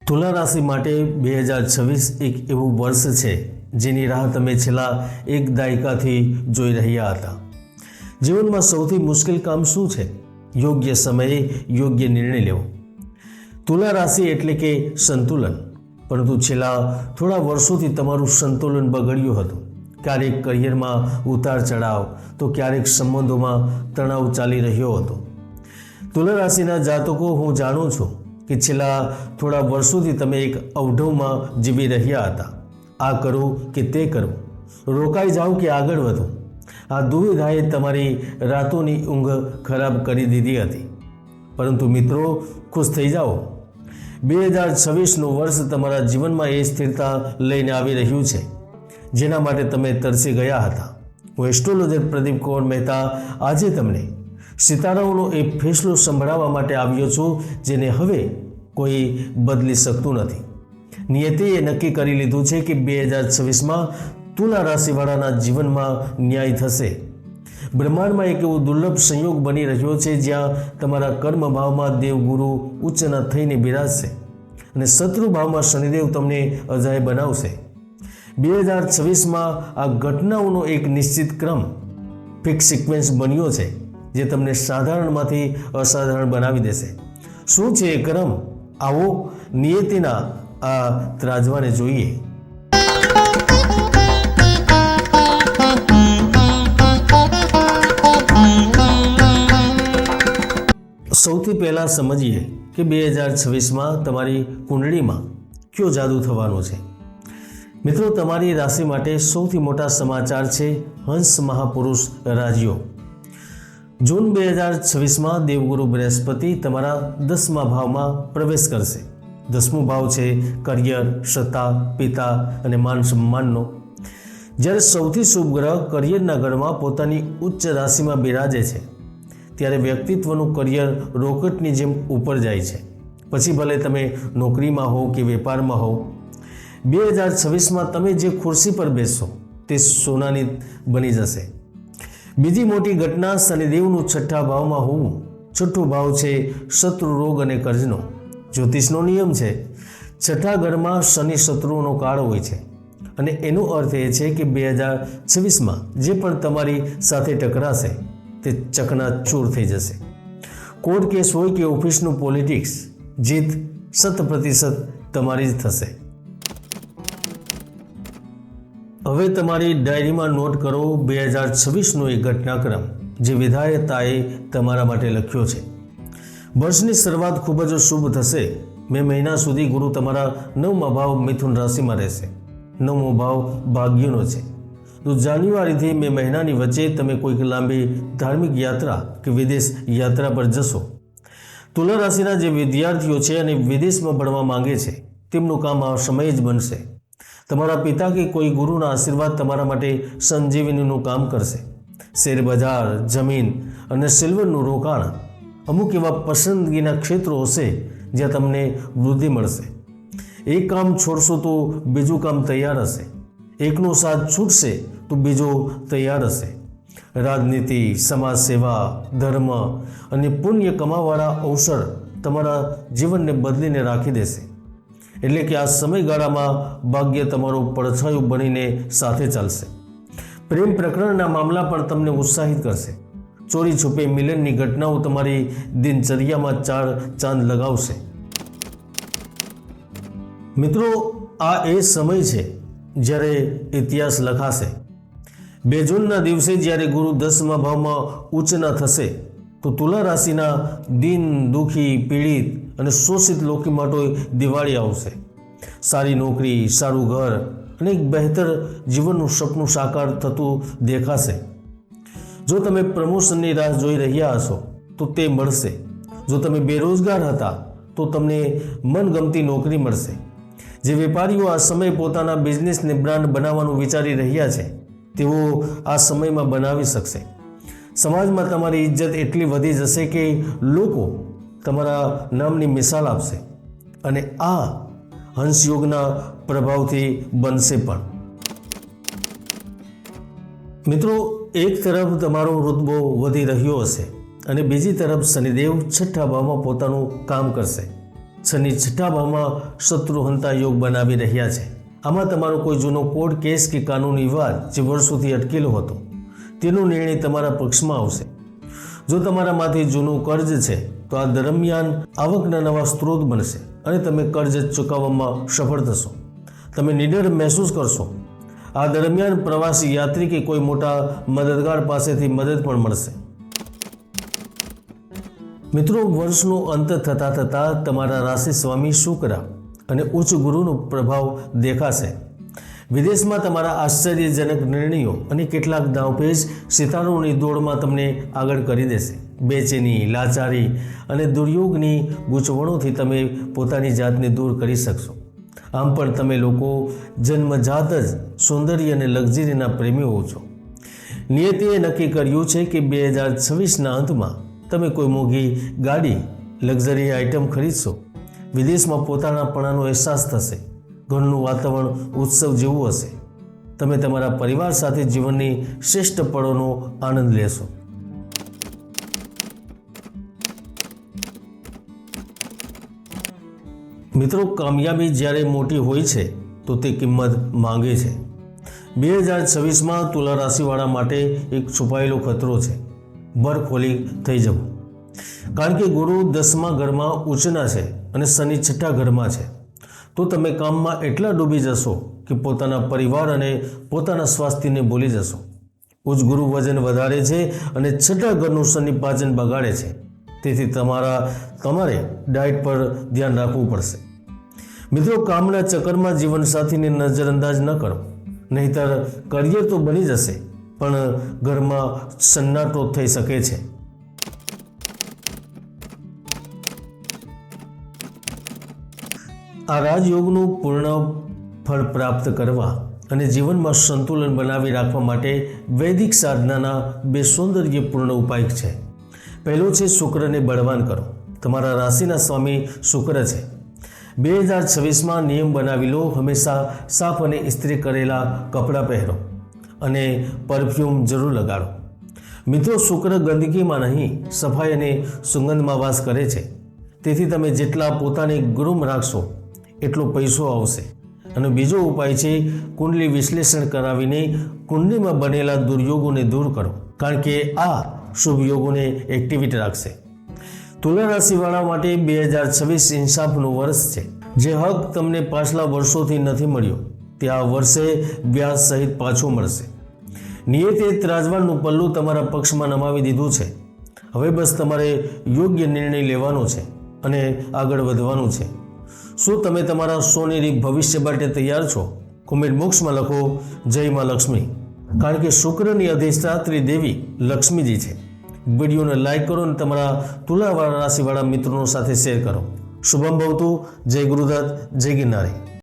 તુલા રાશિ માટે 2026 એક એવું વર્ષ છે જેની રાહ તમે છેલ્લા એક દાયકાથી જોઈ રહ્યા હતા. જીવનમાં સૌથી મુશ્કેલ કામ શું છે? યોગ્ય સમયે યોગ્ય નિર્ણય લેવો. તુલા રાશિ એટલે કે સંતુલન. પરંતુ છેલ્લા થોડા વર્ષોથી તમારું સંતુલન બગડ્યું હતું. ક્યારેક કરિયરમાં ઉતાર ચઢાવ તો ક્યારેક સંબંધોમાં તણાવ ચાલી રહ્યો હતો. તુલા રાશિના જાતકો, હું જાણું છું કે છેલ્લા થોડા વર્ષોથી તમે એક અવઢવમાં જીવી રહ્યા હતા. આ કરું કે તે કરું, રોકાઈ જાઉં કે આગળ વધું, આ દુવિધાએ તમારી રાતોની ઊંઘ ખરાબ કરી દીધી હતી. પરંતુ મિત્રો, ખુશ થઈ જાઓ. 2026નું વર્ષ તમારા જીવનમાં એ સ્થિરતા લઈને આવી રહ્યું છે જેના માટે તમે તરસી ગયા હતા. હું એસ્ટ્રોલોજર પ્રદીપ કુમાર મહેતા આજે તમને સિતારાઓનો એક ફેસલો સંભળાવવા માટે આવ્યો છું જેને હવે કોઈ બદલી શકતું નથી. નિયતિએ નક્કી કરી લીધું છે કે 2026માં તુલા રાશિવાળાના જીવનમાં ન્યાય થશે. બ્રહ્માંડમાં એક એવો દુર્લભ સંયોગ બની રહ્યો છે જ્યાં તમારા કર્મ ભાવમાં દેવગુરુ ઉચ્ચના થઈને બિરાજશે અને શત્રુ ભાવમાં શનિદેવ તમને અજાય બનાવશે. 2026માં આ ઘટનાઓનો એક નિશ્ચિત ક્રમ, ફિક્સ સિક્વન્સ બન્યો છે જે તમને સાધારણમાંથી અસાધારણ બનાવી દેશે. શું છે એ ક્રમ? આવો નિયતિના આ ત્રાજવાને જોઈએ. સૌથી પહેલાં સમજીએ કે 2026માં તમારી કુંડળીમાં કયો જાદુ થવાનો છે. મિત્રો, તમારી રાશિ માટે સૌથી મોટા સમાચાર છે હંસ મહાપુરુષ રાજયોગ. જૂન 2026માં દેવગુરુ બૃહસ્પતિ તમારા 10મા ભાવમાં પ્રવેશ કરશે. 10મો ભાવ છે કરિયર, સત્તા, પિતા અને માન સન્માનનો. જ્યારે સૌથી શુભ ગ્રહ કરિયરના ઘરમાં પોતાની ઉચ્ચ રાશિમાં બિરાજે છે ત્યારે વ્યક્તિત્વનું કરિયર રોકેટની જેમ ઉપર જાય છે. પછી ભલે તમે નોકરીમાં હો કે વેપારમાં હો, 2026માં તમે જે ખુરશી પર બેસશો તે સોનાની બની જશે. બીજી મોટી ઘટના, શનિદેવનું 6થા ભાવમાં હોવું. 6થો ભાવ છે શત્રુ, રોગ અને કર્જનો. જ્યોતિષનો નિયમ છે 6થા ઘરમાં શનિ શત્રુઓનો કાળ હોય છે અને એનો અર્થ એ છે કે 2026માં જે પણ તમારી સાથે ટકરાશે તે ચકનાચૂર થઈ જશે. કોર્ટ કેસ હોય કે ઓફિસનું પોલિટિક્સ, જીત 100% તમારી જ થશે. હવે તમારી ડાયરીમાં નોટ કરો 2026નો એક ઘટનાક્રમ જે વિધાતાએ તમારા માટે લખ્યો છે. વર્ષની શરૂઆત ખૂબ જ શુભ થશે. મે મહિના સુધી ગુરુ તમારા 9મા ભાવ મિથુન રાશિમાં રહેશે. 9મો ભાવ ભાગ્યનો છે. તો જાન્યુઆરીથી મે મહિનાની વચ્ચે તમે કોઈક લાંબી ધાર્મિક યાત્રા કે વિદેશ યાત્રા પર જશો. તુલા રાશિના જે વિદ્યાર્થીઓ છે અને વિદેશમાં ભણવા માંગે છે તેમનું કામ આ સમય જ બનશે. તમારા પિતા કે કોઈ ગુરુના આશીર્વાદ તમારા માટે સંજીવનીનું કામ કરશે. શેર બજાર, જમીન અને સિલ્વરનું રોકાણ, અમુક એવા પસંદગીના ક્ષેત્રો હશે જ્યાં તમને વૃદ્ધિ મળશે. એક કામ છોડશો તો બીજું કામ તૈયાર હશે. એકનો સાથ છૂટશે તો બીજો તૈયાર હશે. રાજનીતિ, સમાજ સેવા, ધર્મ અને પુણ્ય કમાવાળા અવસર તમારા જીવનને બદલીને રાખી દેશે. એટલે કે આ સમયગાળામાં ભાગ્ય તમારું પડછાયું બનીને સાથે ચાલશે. પ્રેમ પ્રકરણના મામલા પણ તમને ઉત્સાહિત કરશે. ચોરી છુપે મિલનની ઘટનાઓ તમારી દિનચર્યામાં 4 ચાંદ લગાવશે. મિત્રો, આ એ સમય છે જ્યારે ઇતિહાસ લખાશે. 2 જૂનના દિવસે જ્યારે ગુરુ 10મા ભાવમાં ઉચ્ચના થશે તો તુલા રાશિના દીન, દુઃખી, પીડિત અને શોષિત લોકો માટે દિવાળી આવશે. સારી નોકરી, સારું ઘર અને એક બહેતર જીવનનું સપનું સાકાર થતું દેખાશે. જો તમે પ્રમોશનની રાહ જોઈ રહ્યા હશો તો તે મળશે. જો તમે બેરોજગાર હતા તો તમને મનગમતી નોકરી મળશે. જે વેપારીઓ આ સમયે પોતાના બિઝનેસને બ્રાન્ડ બનાવવાનું વિચારી રહ્યા છે તેઓ આ સમયમાં બનાવી શકશે. સમાજમાં તમારી ઇજ્જત એટલી વધી જશે કે લોકો તમારા નામની મિસાલ આપશે અને આ હંસયોગના પ્રભાવથી બનશે પણ. મિત્રો, એક તરફ તમારો રુતબો વધી રહ્યો હશે અને બીજી તરફ શનિદેવ 6થા ભાવમાં પોતાનું કામ કરશે. શનિ છઠ્ઠા ભાવમાં શત્રુહંતા યોગ બનાવી રહ્યા છે. આમાં તમારો કોઈ જૂનો કોર્ટ કેસ કે કાનૂની વિવાદ જે વર્ષોથી અટકેલો હતો તેનો નિર્ણય તમારા પક્ષમાં આવશે. જો તમારામાંથી જૂનું કર્જ છે તો આ દરમિયાન આવકના નવા સ્ત્રોત બનશે અને તમે કર્જ ચૂકવવામાં સફળ થશો. તમે નિડર મહેસૂસ કરશો. આ દરમિયાન પ્રવાસી યાત્રી કે કોઈ મોટા મદદગાર પાસેથી મદદ પણ મળશે. મિત્રો, વર્ષનો અંત થતાં તમારા રાશિ સ્વામી શુક્ર અને ઉચ્ચ ગુરુનો પ્રભાવ દેખાશે. વિદેશમાં તમારા આશ્ચર્યજનક નિર્ણયો અને કેટલાક દાવપેચ સિતારોની દોડમાં તમને આગળ કરી દેશે. બેચેની, લાચારી અને દુર્યોગની ગૂંચવણોથી તમે પોતાની જાતને દૂર કરી શકશો. આમ પણ તમે લોકો જન્મજાત જ સૌંદર્ય અને લક્ઝરીના પ્રેમી હો છો. નિયતિએ નક્કી કર્યું છે કે 2026ના અંતમાં તમે કોઈ મોંઘી ગાડી, લક્ઝરી આઇટમ ખરીદશો. વિદેશમાં પોતાનાપણાનો અહેસાસ થશે. ઘરનું વાતાવરણ ઉત્સવ જેવું હશે. તમે તમારા પરિવાર સાથે જીવનની શ્રેષ્ઠ પળોનો આનંદ લેશો. મિત્રો, કામયાબી જ્યારે મોટી હોય છે તો તે કિંમત માંગે છે. 2026માં તુલા રાશિવાળા માટે એક છુપાયેલો ખતરો છે, બરખોલી થઈ જવું. કારણ કે ગુરુ 10મા ઘરમાં ઉચ્ચના છે અને શનિ છઠ્ઠા ઘરમાં છે. તો તમે કામમાં એટલા ડૂબી જશો કે પોતાના પરિવાર અને પોતાના સ્વાસ્થ્યને ભૂલી જશો. ઉચ્ચ ગુરુ વજન વધારે છે અને છઠ્ઠા ઘરનું શનિ પાચન બગાડે છે. તેથી તમારે ડાયટ પર ધ્યાન રાખવું પડશે. મિત્રો, કામના ચક્કરમાં જીવનસાથીને નજરઅંદાજ ન કરો, નહીંતર કરિયર તો બની જશે પણ ઘરમાં સન્નાટો થઈ શકે છે. આ રાજયોગનું પૂર્ણ ફળ પ્રાપ્ત કરવા અને જીવનમાં સંતુલન બનાવી રાખવા માટે વૈદિક સાધનાના 2 સૌંદર્યપૂર્ણ ઉપાય છે. પહેલો છે શુક્રને બળવાન કરો. તમારા રાશિના સ્વામી શુક્ર છે. 2026માં નિયમ બનાવી લો, હંમેશા સાફ અને ઇસ્ત્રી કરેલા કપડાં પહેરો અને પરફ્યુમ જરૂર લગાડો. મિત્રો, શુક્ર ગંદકીમાં નહીં, સફાઈ અને સુગંધમાં વાસ કરે છે. તેથી તમે જેટલા પોતાને ગુરુમ રાખશો એટલો પૈસો આવશે. અને બીજો ઉપાય છે કુંડલી વિશ્લેષણ કરાવીને કુંડલીમાં બનેલા દુર્યોગોને દૂર કરો, કારણ કે આ શુભ યોગોને એક્ટિવેટ રાખશે. તુલા રાશિવાળા માટે 2026 ઇન્સાફનું વર્ષ છે. જે હક તમને પાછલા વર્ષોથી નથી મળ્યો તે આ વર્ષે વ્યાજ સહિત પાછું મળશે. નિયતે ત્રાજવાળનું પલ્લું તમારા પક્ષમાં નમાવી દીધું છે. હવે બસ તમારે યોગ્ય નિર્ણય લેવાનો છે અને આગળ વધવાનું છે. શું તમે તમારા સોનેરી ભવિષ્ય માટે તૈયાર છો? કોમેન્ટ બોક્સમાં લખો જય માં લક્ષ્મી, કારણ કે શુક્રની અધિષ્ઠાત્રી દેવી લક્ષ્મીજી છે. વિડીયોને લાઈક કરો અને તમારા તુલા રાશિવાળા મિત્રોનો સાથે શેર કરો. શુભમ ભવતુ. જય ગુરુદત્ત, જય ગિરનારી.